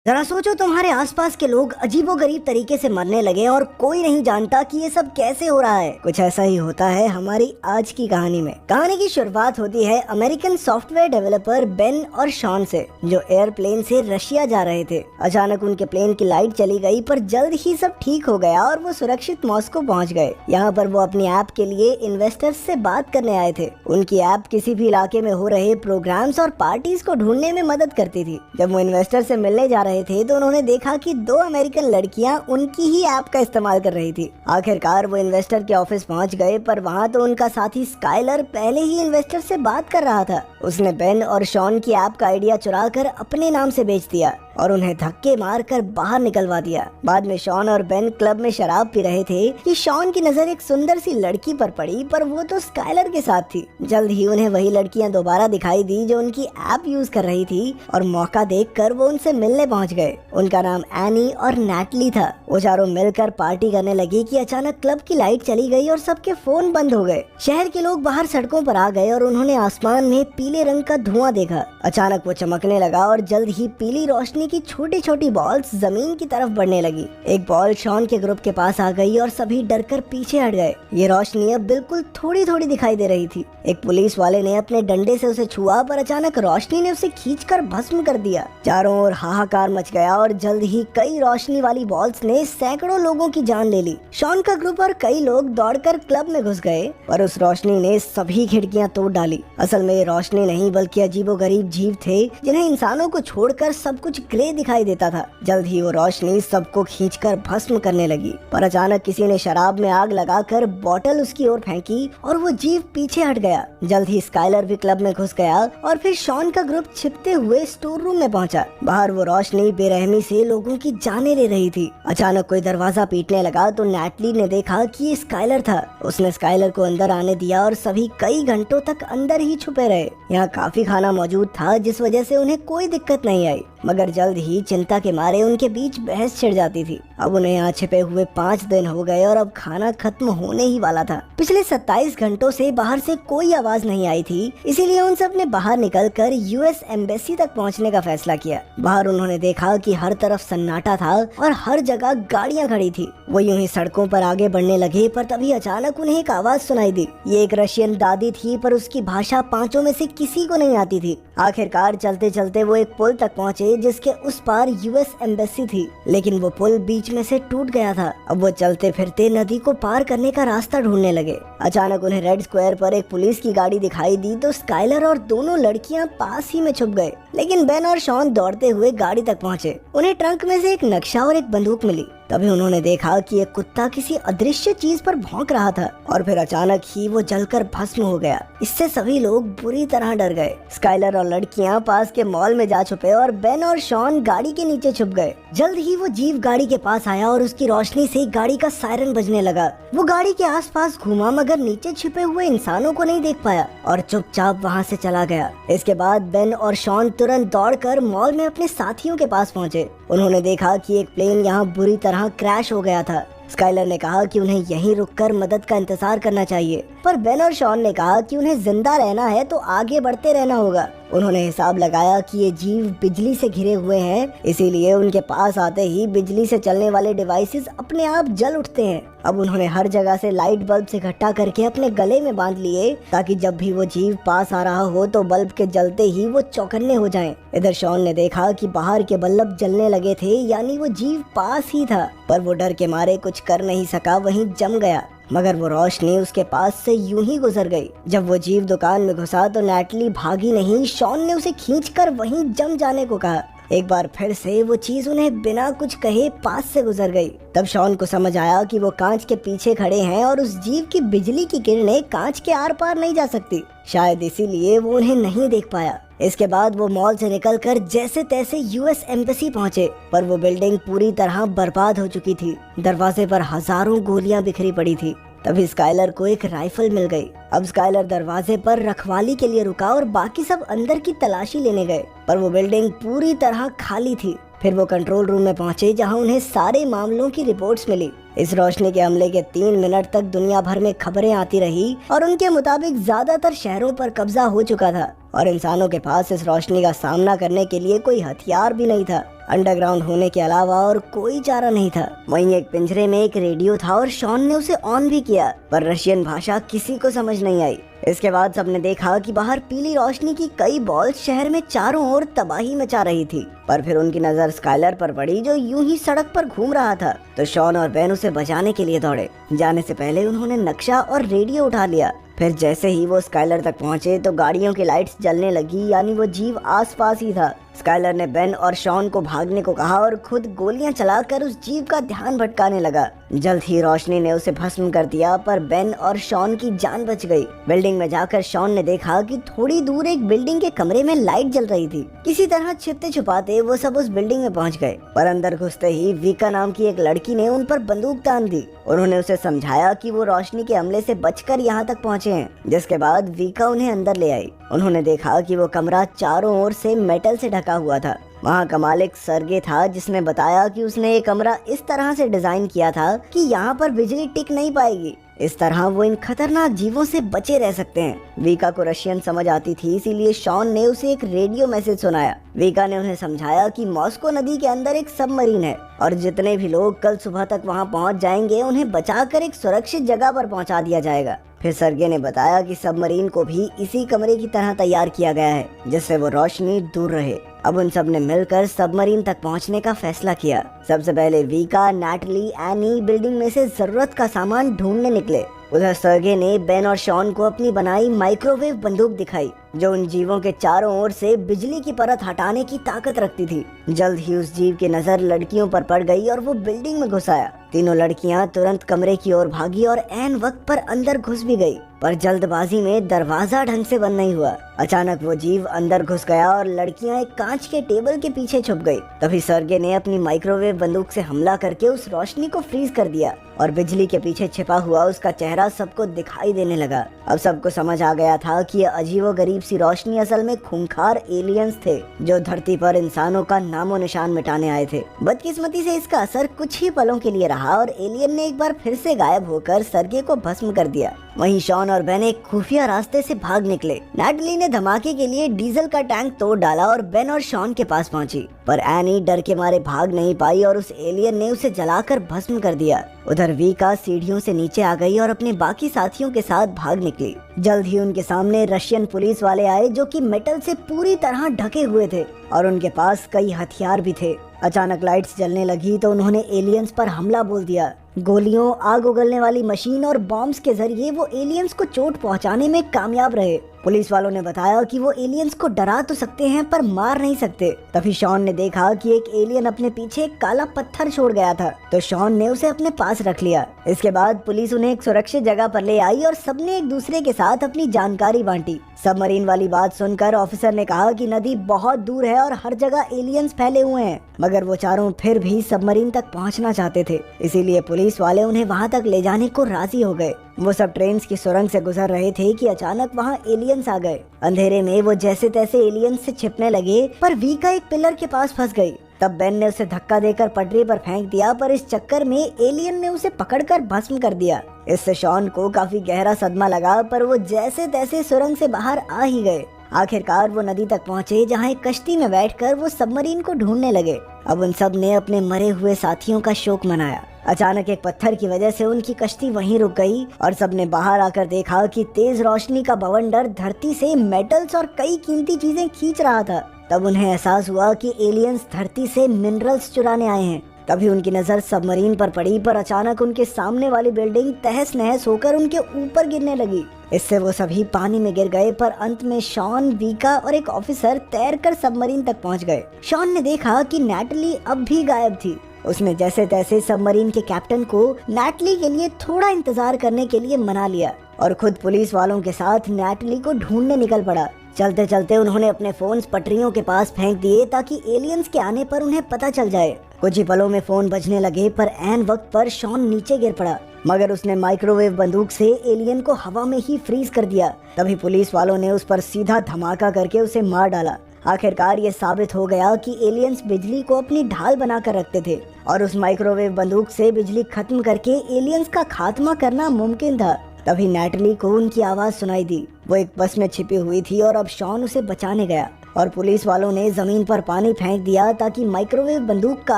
जरा सोचो, तुम्हारे आसपास के लोग अजीबोगरीब तरीके से मरने लगे और कोई नहीं जानता कि ये सब कैसे हो रहा है। कुछ ऐसा ही होता है हमारी आज की कहानी में। कहानी की शुरुआत होती है अमेरिकन सॉफ्टवेयर डेवलपर बेन और शॉन से, जो एयरप्लेन से रशिया जा रहे थे। अचानक उनके प्लेन की लाइट चली गई, पर जल्द ही सब ठीक हो गया और वो सुरक्षित मॉस्को पहुंच गए। यहाँ पर वो अपनी ऐप के लिए इन्वेस्टर्स से बात करने आए थे। उनकी ऐप किसी भी इलाके में हो रहे प्रोग्राम्स और पार्टीज को ढूंढने में मदद करती थी। जब वो इन्वेस्टर से मिलने जा रहे थे तो उन्होंने देखा कि 2 अमेरिकन लड़कियां उनकी ही ऐप का इस्तेमाल कर रही थी। आखिरकार वो इन्वेस्टर के ऑफिस पहुंच गए, पर वहां तो उनका साथी स्काइलर पहले ही इन्वेस्टर से बात कर रहा था। उसने बेन और शॉन की ऐप का आइडिया चुराकर अपने नाम से बेच दिया और उन्हें धक्के मारकर बाहर निकलवा दिया। बाद में शॉन और बेन क्लब में शराब पी रहे थे कि शॉन की नजर एक सुंदर सी लड़की पर पड़ी, पर वो तो स्काइलर के साथ थी। जल्द ही उन्हें वही लड़कियां दोबारा दिखाई दी जो उनकी ऐप यूज कर रही थी, और मौका देखकर वो उनसे मिलने पहुंच गए। उनका नाम एनी और नैटली था। वो चारों मिलकर पार्टी करने लगी कि अचानक क्लब की लाइट चली गई और सबके फोन बंद हो गए। शहर के लोग बाहर सड़कों पर आ गए और उन्होंने आसमान में पीले रंग का धुआं देखा। अचानक वो चमकने लगा और जल्द ही पीली रोशनी की छोटी छोटी बॉल्स जमीन की तरफ बढ़ने लगी। एक बॉल शॉन के ग्रुप के पास आ गई और सभी डरकर पीछे हट गए। ये रोशनी अब बिल्कुल थोड़ी थोड़ी दिखाई दे रही थी। एक पुलिस वाले ने अपने डंडे से उसे छुआ, पर अचानक रोशनी ने उसे खींचकर भस्म कर दिया। चारों ओर हाहाकार मच गया और जल्द ही कई रोशनी वाली बॉल्स ने सैकड़ों लोगों की जान ले ली। शॉन का ग्रुप और कई लोग दौड़कर क्लब में घुस गए, पर उस रोशनी ने सभी खिड़कियां तोड़ डाली। असल में ये रोशनी नहीं बल्कि अजीबोगरीब जीव थे, जिन्हें इंसानों को छोड़कर सब कुछ ग्रे दिखाई देता था। जल्द ही वो रोशनी सबको खींचकर भस्म करने लगी, पर अचानक किसी ने शराब में आग लगाकर बोतल उसकी ओर फेंकी और वो जीव पीछे हट गया। जल्द ही स्काइलर भी क्लब में घुस गया और फिर शॉन का ग्रुप छिपते हुए स्टोर रूम में पहुंचा। बाहर वो रोशनी बेरहमी से लोगों की जाने ले रही थी। अचानक कोई दरवाजा पीटने लगा तो नैटली ने देखा कि ये स्काइलर था। उसने स्काइलर को अंदर आने दिया और सभी कई घंटों तक अंदर ही छुपे रहे। यहाँ काफी खाना मौजूद था, जिस वजह से उन्हें कोई दिक्कत नहीं आई, मगर जल्द ही चिंता के मारे उनके बीच बहस छिड़ जाती थी। अब उन्हें यहाँ छिपे हुए 5 दिन हो गए और अब खाना खत्म होने ही वाला था। पिछले 27 घंटों से बाहर से कोई आवाज नहीं आई थी, इसीलिए उन सब ने बाहर निकलकर यूएस एम्बेसी तक पहुँचने का फैसला किया। बाहर उन्होंने देखा कि हर तरफ सन्नाटा था और हर जगह गाड़ियाँ खड़ी थी। वो यूं ही सड़कों पर आगे बढ़ने लगे, पर तभी अचानक उन्हें एक आवाज सुनाई दी। ये एक रशियन दादी थी, पर उसकी भाषा 5 में से किसी को नहीं आती थी। आखिरकार चलते चलते वो एक पुल तक पहुँचे, जिसके उस पार यूएस एम्बेसी थी, लेकिन वो पुल बीच में से टूट गया था। अब वो चलते फिरते नदी को पार करने का रास्ता ढूंढने लगे। अचानक उन्हें रेड स्क्वायर पर एक पुलिस की गाड़ी दिखाई दी तो स्काइलर और दोनों लड़कियां पास ही में छुप गए, लेकिन बेन और शॉन दौड़ते हुए गाड़ी तक पहुंचे। उन्हें ट्रंक में से एक नक्शा और एक बंदूक मिली। तभी उन्होंने देखा कि एक कुत्ता किसी अदृश्य चीज पर भौंक रहा था और फिर अचानक ही वो जलकर भस्म हो गया। इससे सभी लोग बुरी तरह डर गए। स्काइलर और लड़कियां पास के मॉल में जा छुपे और बेन और शॉन गाड़ी के नीचे छुप गए। जल्द ही वो जीव गाड़ी के पास आया और उसकी रोशनी से गाड़ी का सायरन बजने लगा। वो गाड़ी के आसपास घूमा, मगर नीचे छिपे हुए इंसानों को नहीं देख पाया और चुपचाप वहाँ से चला गया। इसके बाद बेन और शॉन तुरंत दौड़कर मॉल में अपने साथियों के पास पहुँचे। उन्होंने देखा कि एक प्लेन यहाँ बुरी तरह क्रैश हो गया था। स्काइलर ने कहा कि उन्हें यहीं रुककर मदद का इंतजार करना चाहिए, पर बेन और शॉन ने कहा कि उन्हें जिंदा रहना है तो आगे बढ़ते रहना होगा। उन्होंने हिसाब लगाया कि ये जीव बिजली से घिरे हुए हैं, इसीलिए उनके पास आते ही बिजली से चलने वाले डिवाइसेस अपने आप जल उठते हैं। अब उन्होंने हर जगह से लाइट बल्ब इकट्ठा करके अपने गले में बांध लिए, ताकि जब भी वो जीव पास आ रहा हो तो बल्ब के जलते ही वो चौकन्ने हो जाएं। इधर शॉन ने देखा कि बाहर के बल्ब जलने लगे थे, यानी वो जीव पास ही था, पर वो डर के मारे कुछ कर नहीं सका, वहीं जम गया। मगर वो रोशनी उसके पास से यूं ही गुजर गई। जब वो जीव दुकान में घुसा तो नैटली भागी नहीं, शॉन ने उसे खींचकर वहीं जम जाने को कहा। एक बार फिर से वो चीज उन्हें बिना कुछ कहे पास से गुजर गई। तब शॉन को समझ आया कि वो कांच के पीछे खड़े हैं और उस जीव की बिजली की किरणें कांच के आर पार नहीं जा सकती। शायद इसीलिए वो उन्हें नहीं देख पाया। इसके बाद वो मॉल से निकलकर जैसे तैसे यूएस एम्बेसी पहुंचे, पर वो बिल्डिंग पूरी तरह बर्बाद हो चुकी थी। दरवाजे पर हजारों गोलियां बिखरी पड़ी थी। तभी स्काइलर को एक राइफल मिल गई। अब स्काइलर दरवाजे पर रखवाली के लिए रुका और बाकी सब अंदर की तलाशी लेने गए, पर वो बिल्डिंग पूरी तरह खाली थी। फिर वो कंट्रोल रूम में पहुंचे, जहां उन्हें सारे मामलों की रिपोर्ट्स मिली। इस रोशनी के हमले के 3 मिनट तक दुनिया भर में खबरें आती रही और उनके मुताबिक ज्यादातर शहरों पर कब्जा हो चुका था और इंसानों के पास इस रोशनी का सामना करने के लिए कोई हथियार भी नहीं था। अंडरग्राउंड होने के अलावा और कोई चारा नहीं था। वहीं एक पिंजरे में एक रेडियो था और शॉन ने उसे ऑन भी किया, पर रशियन भाषा किसी को समझ नहीं आई। इसके बाद सबने देखा कि बाहर पीली रोशनी की कई बॉल्स शहर में चारों ओर तबाही मचा रही थी। पर फिर उनकी नजर स्काइलर पर पड़ी जो यूं ही सड़क पर घूम रहा था, तो शॉन और बेन उसे बचाने के लिए दौड़े। जाने से पहले उन्होंने नक्शा और रेडियो उठा लिया। फिर जैसे ही वो स्काइलर तक पहुंचे तो गाड़ियों की लाइट्स जलने लगी, यानी वो जीव आसपास ही था। स्काइलर ने बेन और शॉन को भागने को कहा और खुद गोलियां चलाकर उस जीव का ध्यान भटकाने लगा। जल्द ही रोशनी ने उसे भस्म कर दिया, पर बेन और शॉन की जान बच गई। बिल्डिंग में जाकर शॉन ने देखा कि थोड़ी दूर एक बिल्डिंग के कमरे में लाइट जल रही थी। किसी तरह छिपते छुपाते वो सब उस बिल्डिंग में पहुंच गए, पर अंदर घुसते ही विका नाम की एक लड़की ने उन पर बंदूक तान दी। उन्होंने उसे समझाया कि वो रोशनी के हमले से बचकर यहाँ तक पहुँचे हैं, जिसके बाद विका उन्हें अंदर ले आई। उन्होंने देखा कि वो कमरा चारों ओर से मेटल से ढका हुआ था। वहाँ का मालिक सर्गे था, जिसने बताया कि उसने ये कमरा इस तरह से डिजाइन किया था कि यहाँ पर बिजली टिक नहीं पाएगी। इस तरह वो इन खतरनाक जीवों से बचे रह सकते हैं। विका को रशियन समझ आती थी, इसीलिए शॉन ने उसे एक रेडियो मैसेज सुनाया। विका ने उन्हें समझाया कि मॉस्को नदी के अंदर एक सबमरीन है और जितने भी लोग कल सुबह तक वहां पहुंच जाएंगे उन्हें बचाकर एक सुरक्षित जगह पर पहुंचा दिया जाएगा। फिर सर्गे ने बताया कि सबमरीन को भी इसी कमरे की तरह तैयार किया गया है, जिससे वो रोशनी दूर रहे। अब उन सब ने मिलकर सबमरीन तक पहुंचने का फैसला किया। सबसे पहले विका, नैटली, एनी बिल्डिंग में से जरूरत का सामान ढूंढने निकले। उधर सर्गे ने बेन और शॉन को अपनी बनाई माइक्रोवेव बंदूक दिखाई, जो उन जीवों के चारों ओर से बिजली की परत हटाने की ताकत रखती थी। जल्द ही उस जीव की नजर लड़कियों पर पड़ गई और वो बिल्डिंग में घुस आया। तीनों लड़कियां तुरंत कमरे की ओर भागी और ऐन वक्त पर अंदर घुस भी गई, पर जल्दबाजी में दरवाजा ढंग से बंद नहीं हुआ। अचानक वो जीव अंदर घुस गया और लड़कियां एक कांच के टेबल के पीछे छुप गई। तभी सर्गे ने अपनी माइक्रोवेव बंदूक से हमला करके उस रोशनी को फ्रीज कर दिया और बिजली के पीछे छिपा हुआ उसका चेहरा सबको दिखाई देने लगा। अब सबको समझ आ गया था कि ये अजीबोगरीब सी रोशनी असल में खूंखार एलियंस थे, जो धरती पर इंसानों का नामो निशान मिटाने आए थे। बदकिस्मती से इसका असर कुछ ही पलों के लिए रहा और एलियन ने एक बार फिर से गायब होकर सर्गे को भस्म कर दिया। वहीं शॉन और बेन एक खुफिया रास्ते से भाग निकले। नैटली ने धमाके के लिए डीजल का टैंक तोड़ डाला और बेन और शॉन के पास पहुंची, पर एनी डर के मारे भाग नहीं पाई और उस एलियन ने उसे जलाकर भस्म कर दिया। उधर विका सीढ़ियों से नीचे आ गई और अपने बाकी साथियों के साथ भाग निकली। जल्द ही उनके सामने रशियन पुलिस वाले आए, जो कि मेटल से पूरी तरह ढके हुए थे और उनके पास कई हथियार भी थे। अचानक लाइट्स जलने लगी तो उन्होंने एलियंस पर हमला बोल दिया। गोलियों, आग उगलने वाली मशीन और बॉम्ब्स के जरिए वो एलियंस को चोट पहुंचाने में कामयाब रहे। पुलिस वालों ने बताया कि वो एलियंस को डरा तो सकते हैं पर मार नहीं सकते। तभी शॉन ने देखा कि एक एलियन अपने पीछे एक काला पत्थर छोड़ गया था, तो शॉन ने उसे अपने पास रख लिया। इसके बाद पुलिस उन्हें एक सुरक्षित जगह पर ले आई और सबने एक दूसरे के साथ अपनी जानकारी बांटी। सबमरीन वाली बात सुनकर ऑफिसर ने कहा कि नदी बहुत दूर है और हर जगह एलियंस फैले हुए हैं, मगर वो चारों फिर भी सबमरीन तक पहुंचना चाहते थे, इसीलिए पुलिस वाले उन्हें वहां तक ले जाने को राजी हो गए। वो सब ट्रेन की सुरंग से गुजर रहे थे कि अचानक वहाँ एलियंस आ गए। अंधेरे में वो जैसे तैसे एलियंस से छिपने लगे, पर विका एक पिलर के पास फंस गई। तब बेन ने उसे धक्का देकर पटरी पर फेंक दिया, पर इस चक्कर में एलियन ने उसे पकड़कर भस्म कर दिया। इससे शॉन को काफी गहरा सदमा लगा, पर वो जैसे तैसे सुरंग से बाहर आ ही गए। आखिरकार वो नदी तक पहुँचे, जहाँ एक कश्ती में बैठकर वो सबमरीन को ढूंढने लगे। अब उन सब ने अपने मरे हुए साथियों का शोक मनाया। अचानक एक पत्थर की वजह से उनकी कश्ती वहीं रुक गई और सबने बाहर आकर देखा कि तेज रोशनी का बवंडर धरती से मेटल्स और कई कीमती चीजें खींच रहा था। तब उन्हें एहसास हुआ कि एलियंस धरती से मिनरल्स चुराने आए हैं। तभी उनकी नजर सबमरीन पर पड़ी, पर अचानक उनके सामने वाली बिल्डिंग तहस नहस होकर उनके ऊपर गिरने लगी। इससे वो सभी पानी में गिर गए, पर अंत में शॉन, विका और एक ऑफिसर तैरकर सबमरीन तक पहुंच गए। शॉन ने देखा कि नैटली अब भी गायब थी। उसने जैसे तैसे सबमरीन के कैप्टन को नैटली के लिए थोड़ा इंतजार करने के लिए मना लिया और खुद पुलिस वालों के साथ नैटली को ढूंढने निकल पड़ा। चलते चलते उन्होंने अपने फोन्स पटरियों के पास फेंक दिए ताकि एलियंस के आने पर उन्हें पता चल जाए। कुछ ही पलों में फोन बजने लगे, पर ऐन वक्त पर शॉन नीचे गिर पड़ा, मगर उसने माइक्रोवेव बंदूक से एलियन को हवा में ही फ्रीज कर दिया। तभी पुलिस वालों ने उस पर सीधा धमाका करके उसे मार डाला। आखिरकार ये साबित हो गया कि एलियंस बिजली को अपनी ढाल बनाकर रखते थे और उस माइक्रोवेव बंदूक से बिजली खत्म करके एलियंस का खात्मा करना मुमकिन था। तभी नैटली को उनकी आवाज सुनाई दी। वो एक बस में छिपी हुई थी और अब शॉन उसे बचाने गया और पुलिस वालों ने जमीन पर पानी फेंक दिया ताकि माइक्रोवेव बंदूक का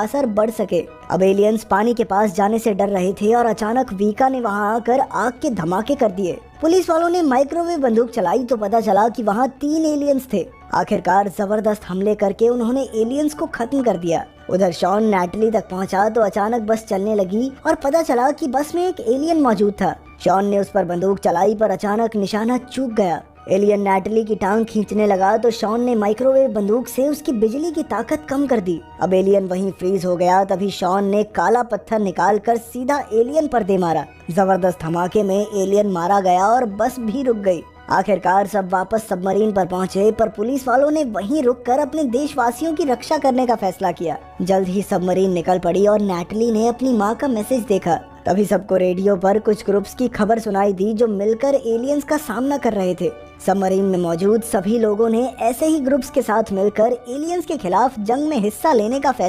असर बढ़ सके। अब एलियंस पानी के पास जाने से डर रहे थे और अचानक वीका ने वहां आकर आग के धमाके कर दिए। पुलिस वालों ने माइक्रोवेव बंदूक चलाई तो पता चला कि वहां 3 एलियंस थे। आखिरकार जबरदस्त हमले करके उन्होंने एलियंस को खत्म कर दिया। उधर शॉन नैटली तक पहुंचा तो अचानक बस चलने लगी और पता चला कि बस में एक एलियन मौजूद था। शॉन ने उस पर बंदूक चलाई पर अचानक निशाना चूक गया। एलियन नैटली की टांग खींचने लगा तो शॉन ने माइक्रोवेव बंदूक से उसकी बिजली की ताकत कम कर दी। अब एलियन वहीं फ्रीज हो गया। तभी शॉन ने काला पत्थर निकालकर सीधा एलियन पर दे मारा। जबरदस्त धमाके में एलियन मारा गया और बस भी रुक गई। आखिरकार सब वापस सबमरीन पर पहुंचे, पर पुलिस वालों ने वहीं रुककर अपने देशवासियों की रक्षा करने का फैसला किया। जल्द ही सबमरीन निकल पड़ी और नैटली ने अपनी मां का मैसेज देखा। तभी सबको रेडियो पर कुछ ग्रुप्स की खबर सुनाई दी जो मिलकर एलियंस का सामना कर रहे थे। सबमरीन में मौजूद सभी लोगों ने ऐसे ही ग्रुप्स के साथ मिलकर एलियंस के खिलाफ जंग में हिस्सा लेने का फैसला